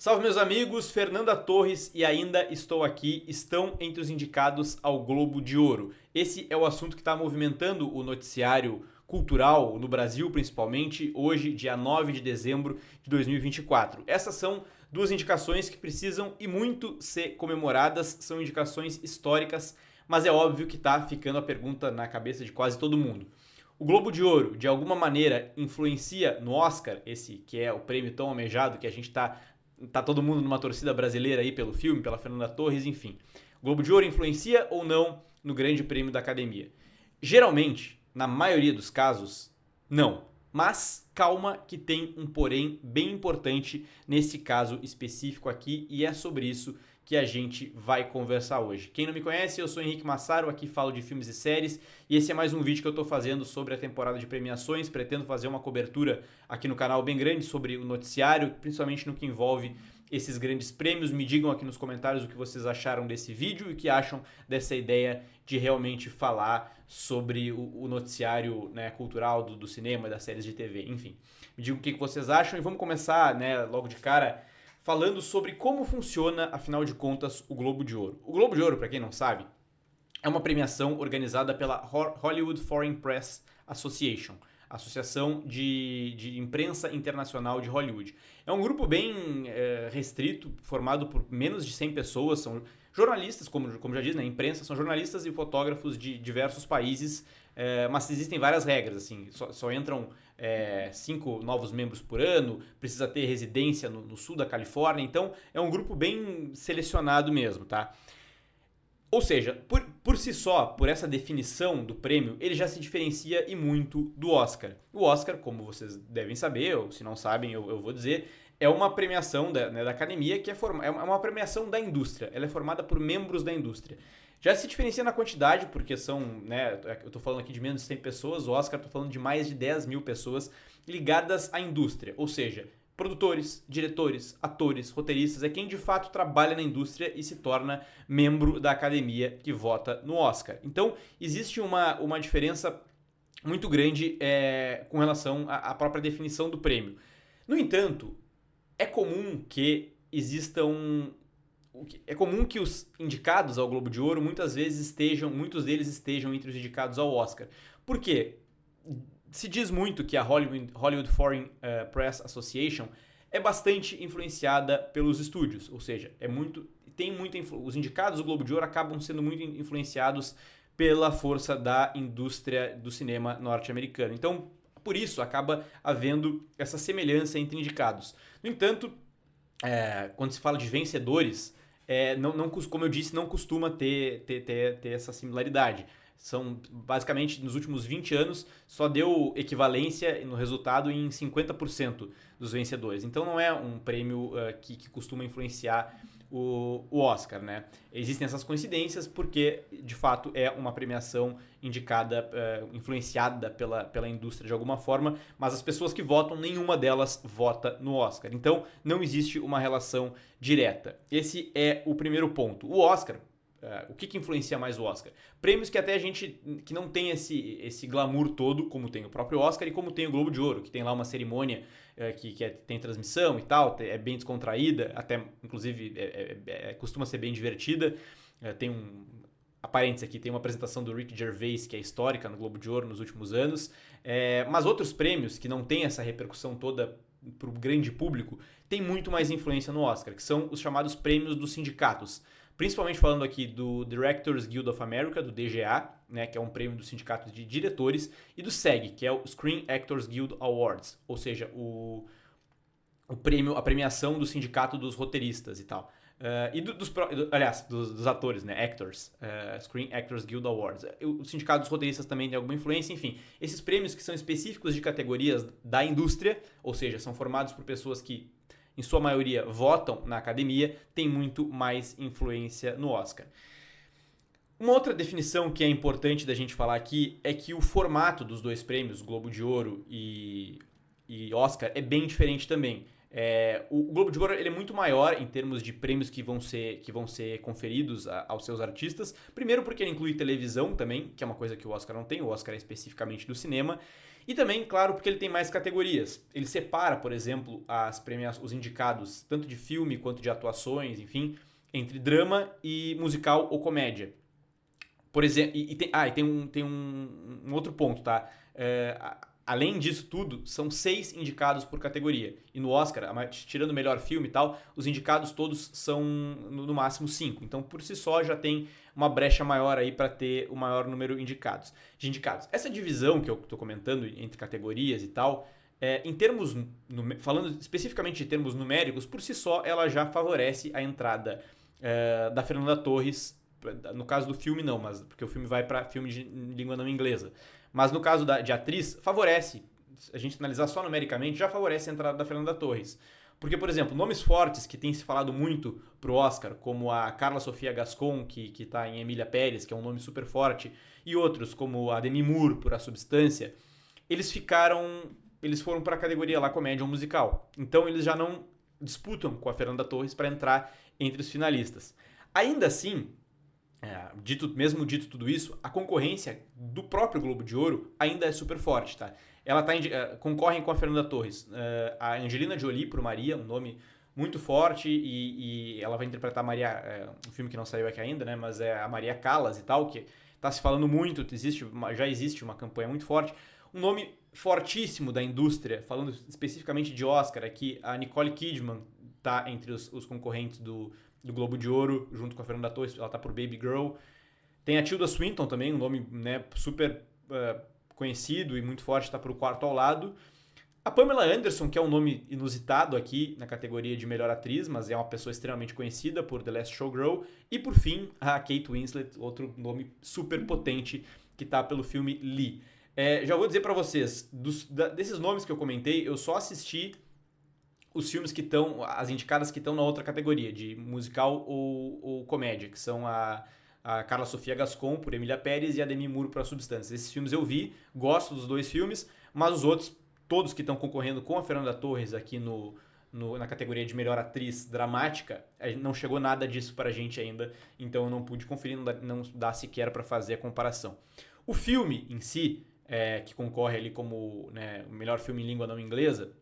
Salve meus amigos, Fernanda Torres e Ainda Estou Aqui estão entre os indicados ao Globo de Ouro. Esse é o assunto que está movimentando o noticiário cultural no Brasil, principalmente, hoje, dia 9 de dezembro de 2024. Essas são duas indicações que precisam e muito ser comemoradas, são indicações históricas, mas é óbvio que está ficando a pergunta na cabeça de quase todo mundo. O Globo de Ouro, de alguma maneira, influencia no Oscar, esse que é o prêmio tão almejado que a gente tá todo mundo numa torcida brasileira aí pelo filme, pela Fernanda Torres, enfim. O Globo de Ouro influencia ou não no Grande Prêmio da Academia? Geralmente, na maioria dos casos, não. Mas calma que tem um porém bem importante nesse caso específico aqui e é sobre isso que a gente vai conversar hoje. Quem não me conhece, eu sou Henrique Massaro, aqui falo de filmes e séries e esse é mais um vídeo que eu tô fazendo sobre a temporada de premiações. Pretendo fazer uma cobertura aqui no canal bem grande sobre o noticiário, principalmente no que envolve esses grandes prêmios. Me digam aqui nos comentários o que vocês acharam desse vídeo e o que acham dessa ideia de realmente falar sobre o noticiário, né, cultural do cinema e das séries de TV, enfim. Me digam o que vocês acham e vamos começar, né, logo de cara falando sobre como funciona, afinal de contas, o Globo de Ouro. O Globo de Ouro, para quem não sabe, é uma premiação organizada pela Hollywood Foreign Press Association, Associação de Imprensa Internacional de Hollywood. É um grupo bem restrito, formado por menos de 100 pessoas, são jornalistas, como já diz, né, imprensa, são jornalistas e fotógrafos de diversos países, mas existem várias regras, assim, só entram 5 novos membros por ano, precisa ter residência no sul da Califórnia, então é um grupo bem selecionado mesmo, tá? Ou seja, por si só, por essa definição do prêmio, ele já se diferencia e muito do Oscar. O Oscar, como vocês devem saber, ou se não sabem, eu vou dizer, é uma premiação da academia que é uma premiação da indústria. Ela é formada por membros da indústria. Já se diferencia na quantidade, porque são, né, eu tô falando aqui de menos de 100 pessoas, o Oscar tô falando de mais de 10 mil pessoas ligadas à indústria, ou seja, produtores, diretores, atores, roteiristas, é quem de fato trabalha na indústria e se torna membro da academia que vota no Oscar. Então, existe uma diferença muito grande com relação à própria definição do prêmio. No entanto, é comum que os indicados ao Globo de Ouro muitos deles estejam entre os indicados ao Oscar. Por quê? Se diz muito que a Hollywood Foreign Press Association é bastante influenciada pelos estúdios, ou seja, os indicados do Globo de Ouro acabam sendo muito influenciados pela força da indústria do cinema norte-americano. Então, por isso, acaba havendo essa semelhança entre indicados. No entanto, quando se fala de vencedores, como eu disse, não costuma ter essa similaridade. São, basicamente, nos últimos 20 anos, só deu equivalência no resultado em 50% dos vencedores. Então não é um prêmio que costuma influenciar o Oscar, né? Existem essas coincidências porque, de fato, é uma premiação indicada, influenciada pela indústria de alguma forma, mas as pessoas que votam, nenhuma delas vota no Oscar. Então não existe uma relação direta. Esse é o primeiro ponto. O Oscar, o que influencia mais o Oscar? Prêmios que até a gente que não tem esse glamour todo, como tem o próprio Oscar e como tem o Globo de Ouro, que tem lá uma cerimônia que tem transmissão e tal, é bem descontraída, até inclusive costuma ser bem divertida. Tem a parênteses aqui, tem uma apresentação do Ricky Gervais que é histórica no Globo de Ouro nos últimos anos, mas outros prêmios que não tem essa repercussão toda para o grande público tem muito mais influência no Oscar, que são os chamados prêmios dos sindicatos. Principalmente falando aqui do Directors Guild of America, do DGA, né, que é um prêmio do sindicato de diretores, e do SAG, que é o Screen Actors Guild Awards, ou seja, a premiação do sindicato dos roteiristas e tal. E dos atores, né, actors, Screen Actors Guild Awards. O sindicato dos roteiristas também tem alguma influência, enfim. Esses prêmios que são específicos de categorias da indústria, ou seja, são formados por pessoas que em sua maioria votam na academia, tem muito mais influência no Oscar. Uma outra definição que é importante da gente falar aqui é que o formato dos dois prêmios, Globo de Ouro e Oscar, é bem diferente também. O Globo de Ouro ele é muito maior em termos de prêmios que vão ser conferidos aos seus artistas. Primeiro porque ele inclui televisão também, que é uma coisa que o Oscar não tem, o Oscar é especificamente do cinema. E também, claro, porque ele tem mais categorias. Ele separa, por exemplo, os indicados, tanto de filme quanto de atuações, enfim, entre drama e musical ou comédia. Por exemplo, tem um outro ponto, tá? Além disso tudo, são 6 indicados por categoria. E no Oscar, tirando o melhor filme e tal, os indicados todos são no máximo 5. Então, por si só, já tem uma brecha maior aí para ter o maior número de indicados. Essa divisão que eu estou comentando entre categorias e tal, falando especificamente de termos numéricos, por si só, ela já favorece a entrada da Fernanda Torres. No caso do filme não, mas porque o filme vai para filme de língua não inglesa. Mas no caso de atriz, favorece, a gente analisar só numericamente, já favorece a entrada da Fernanda Torres. Porque, por exemplo, nomes fortes que tem se falado muito pro Oscar, como a Carla Sofia Gascon, que tá em Emília Pérez, que é um nome super forte, e outros, como a Demi Moore, por A Substância, eles foram para a categoria lá comédia ou musical. Então eles já não disputam com a Fernanda Torres para entrar entre os finalistas. Ainda assim, mesmo dito tudo isso, a concorrência do próprio Globo de Ouro ainda é super forte, tá? Concorrem com a Fernanda Torres a Angelina Jolie por Maria, um nome muito forte, e ela vai interpretar a Maria, um filme que não saiu aqui ainda, né? Mas é a Maria Callas e tal, que tá se falando muito, já existe uma campanha muito forte. Um nome fortíssimo da indústria, falando especificamente de Oscar aqui, a Nicole Kidman tá entre os concorrentes do Globo de Ouro, junto com a Fernanda Torres, ela tá por Baby Girl. Tem a Tilda Swinton também, um nome, né, super conhecido e muito forte, tá por O Quarto ao Lado. A Pamela Anderson, que é um nome inusitado aqui na categoria de melhor atriz, mas é uma pessoa extremamente conhecida por The Last Showgirl. E por fim, a Kate Winslet, outro nome super potente, que tá pelo filme Lee. Já vou dizer pra vocês, desses nomes que eu comentei, eu só assisti os filmes que estão, as indicadas que estão na outra categoria, de musical ou comédia, que são a Carla Sofia Gascon, por Emília Pérez, e a Demi Moore, por A Substância. Esses filmes eu vi, gosto dos 2 filmes, mas os outros, todos que estão concorrendo com a Fernanda Torres aqui na categoria de melhor atriz dramática, não chegou nada disso pra gente ainda, então eu não pude conferir, não dá sequer para fazer a comparação. O filme em si, que concorre ali como, né, o melhor filme em língua não inglesa,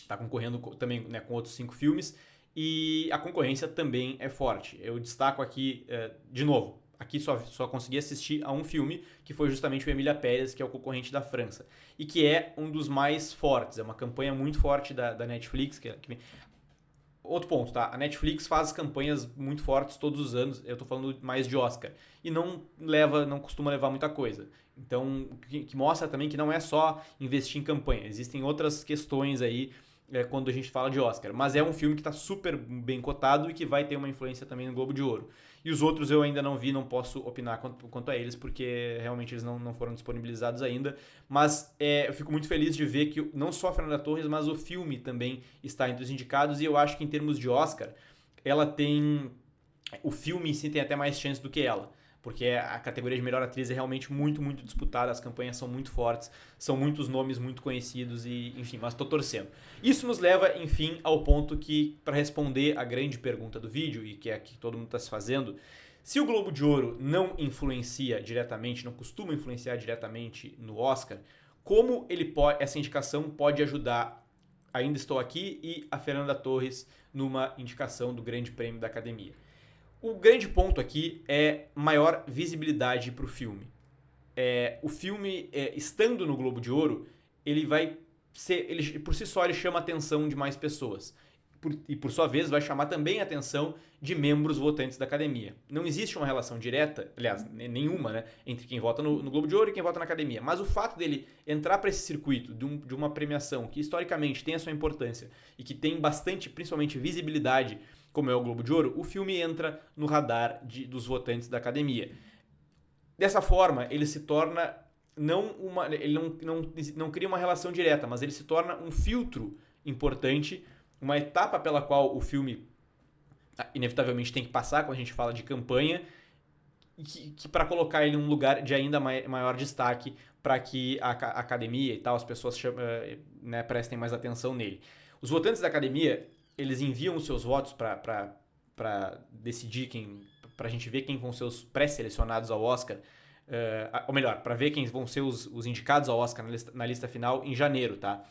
está concorrendo também, né, com outros 5 filmes, e a concorrência também é forte. Eu destaco aqui, de novo, aqui só consegui assistir a um filme, que foi justamente o Emília Pérez, que é o concorrente da França, e que é um dos mais fortes, é uma campanha muito forte da Netflix. Outro ponto, tá? A Netflix faz campanhas muito fortes todos os anos, eu tô falando mais de Oscar, e não costuma levar muita coisa. Então, que mostra também que não é só investir em campanha, existem outras questões aí quando a gente fala de Oscar. Mas é um filme que está super bem cotado e que vai ter uma influência também no Globo de Ouro. E os outros eu ainda não vi, não posso opinar quanto a eles, porque realmente eles não foram disponibilizados ainda. Mas eu fico muito feliz de ver que não só a Fernanda Torres, mas o filme também está entre os indicados. E eu acho que em termos de Oscar, o filme em si tem até mais chance do que ela. Porque a categoria de melhor atriz é realmente muito, muito disputada, as campanhas são muito fortes, são muitos nomes muito conhecidos e, enfim, mas tô torcendo. Isso nos leva, enfim, ao ponto que, para responder a grande pergunta do vídeo, e que é a que todo mundo está se fazendo, se o Globo de Ouro não influencia diretamente, não costuma influenciar diretamente no Oscar, como essa indicação pode ajudar Ainda Estou Aqui e a Fernanda Torres numa indicação do Grande Prêmio da Academia? O grande ponto aqui é maior visibilidade para o filme. O filme, estando no Globo de Ouro, ele vai ser, por si só, ele chama a atenção de mais pessoas. E por sua vez vai chamar também a atenção de membros votantes da academia. Não existe uma relação direta, aliás, nenhuma, né, entre quem vota no Globo de Ouro e quem vota na academia. Mas o fato dele entrar para esse circuito de uma premiação que historicamente tem a sua importância e que tem bastante, principalmente, visibilidade, como é o Globo de Ouro, o filme entra no radar dos votantes da academia. Dessa forma, ele se torna ele não cria uma relação direta, mas ele se torna um filtro importante, uma etapa pela qual o filme inevitavelmente tem que passar quando a gente fala de campanha, que para colocar ele em um lugar de ainda maior destaque para que a academia e tal, as pessoas prestem mais atenção nele. Os votantes da academia, eles enviam os seus votos para decidir pra gente ver quem vão ser os pré-selecionados ao Oscar ou melhor, para ver quem vão ser os indicados ao Oscar na lista final em janeiro, tá?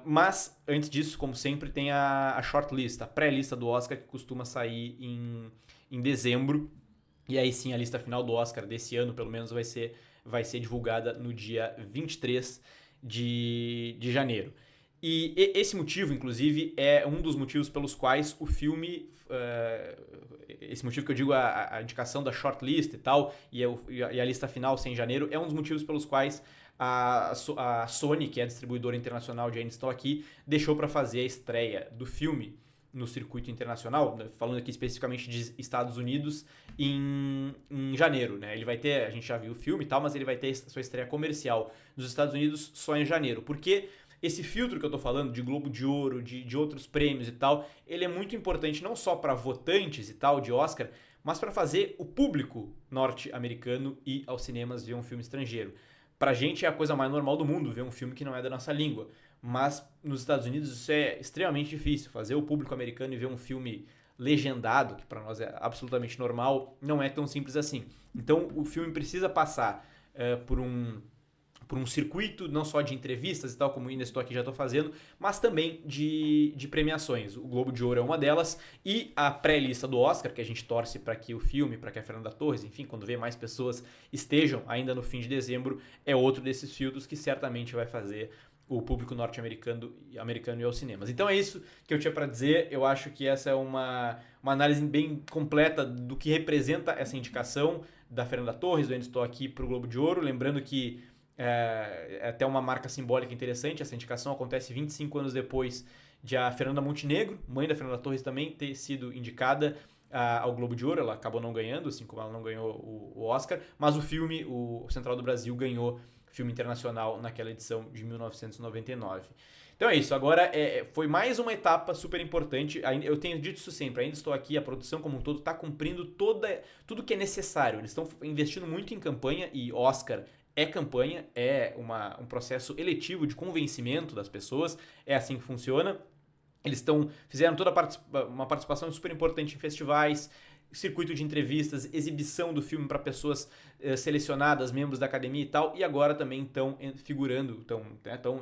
Mas, antes disso, como sempre, tem a shortlist, a pré-lista do Oscar, que costuma sair em dezembro. E aí sim, a lista final do Oscar desse ano, pelo menos, vai ser divulgada no dia 23 de janeiro. E esse motivo, inclusive, é um dos motivos pelos quais o filme... esse motivo que eu digo, a indicação da shortlist e tal, e a lista final ser em janeiro, é um dos motivos pelos quais a Sony, que é a distribuidora internacional de Ainda Estou Aqui, deixou para fazer a estreia do filme no circuito internacional, falando aqui especificamente de Estados Unidos, em janeiro, né? Ele vai ter, a gente já viu o filme e tal, mas ele vai ter sua estreia comercial nos Estados Unidos só em janeiro, porque esse filtro que eu tô falando, de Globo de Ouro, de outros prêmios e tal, ele é muito importante não só para votantes e tal, de Oscar, mas para fazer o público norte-americano ir aos cinemas ver um filme estrangeiro. Pra gente é a coisa mais normal do mundo ver um filme que não é da nossa língua, mas nos Estados Unidos isso é extremamente difícil. Fazer o público americano ir ver um filme legendado, que para nós é absolutamente normal, não é tão simples assim. Então o filme precisa passar por um circuito não só de entrevistas e tal, como ainda estou aqui já estou fazendo, mas também de premiações. O Globo de Ouro é uma delas, e a pré-lista do Oscar, que a gente torce para que o filme, para que a Fernanda Torres, enfim, quando vê mais pessoas estejam ainda no fim de dezembro, é outro desses filtros que certamente vai fazer o público norte-americano ir aos cinemas. Então é isso que eu tinha para dizer. Eu acho que essa é uma análise bem completa do que representa essa indicação da Fernanda Torres, do Ainda Estou Aqui, para o Globo de Ouro. Lembrando que é até uma marca simbólica interessante, essa indicação acontece 25 anos depois de a Fernanda Montenegro, mãe da Fernanda Torres, também ter sido indicada ao Globo de Ouro. Ela acabou não ganhando, assim como ela não ganhou o Oscar, mas o filme, o Central do Brasil, ganhou filme internacional naquela edição de 1999. Então é isso, agora foi mais uma etapa super importante. Eu tenho dito isso sempre, Ainda Estou Aqui, a produção como um todo está cumprindo tudo que é necessário. Eles estão investindo muito em campanha, e Oscar é campanha, é um processo eletivo de convencimento das pessoas, é assim que funciona. Eles fizeram toda uma participação super importante em festivais, circuito de entrevistas, exibição do filme para pessoas selecionadas, membros da academia e tal, e agora também estão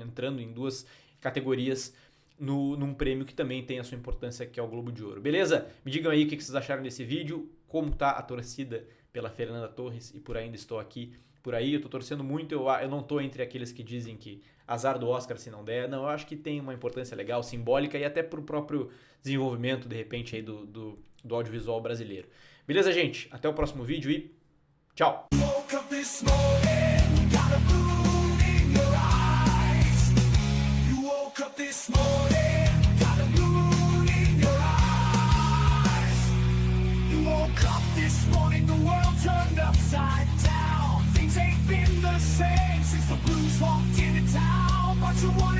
entrando em 2 categorias num prêmio que também tem a sua importância, que é o Globo de Ouro. Beleza? Me digam aí o que vocês acharam desse vídeo, como tá a torcida pela Fernanda Torres e por Ainda Estou Aqui. Por aí, eu tô torcendo muito, eu não tô entre aqueles que dizem que azar do Oscar se não der. Não, eu acho que tem uma importância legal, simbólica, e até pro próprio desenvolvimento, de repente, aí do audiovisual brasileiro. Beleza, gente? Até o próximo vídeo e tchau! Ain't been the same since the blues walked into town, but you want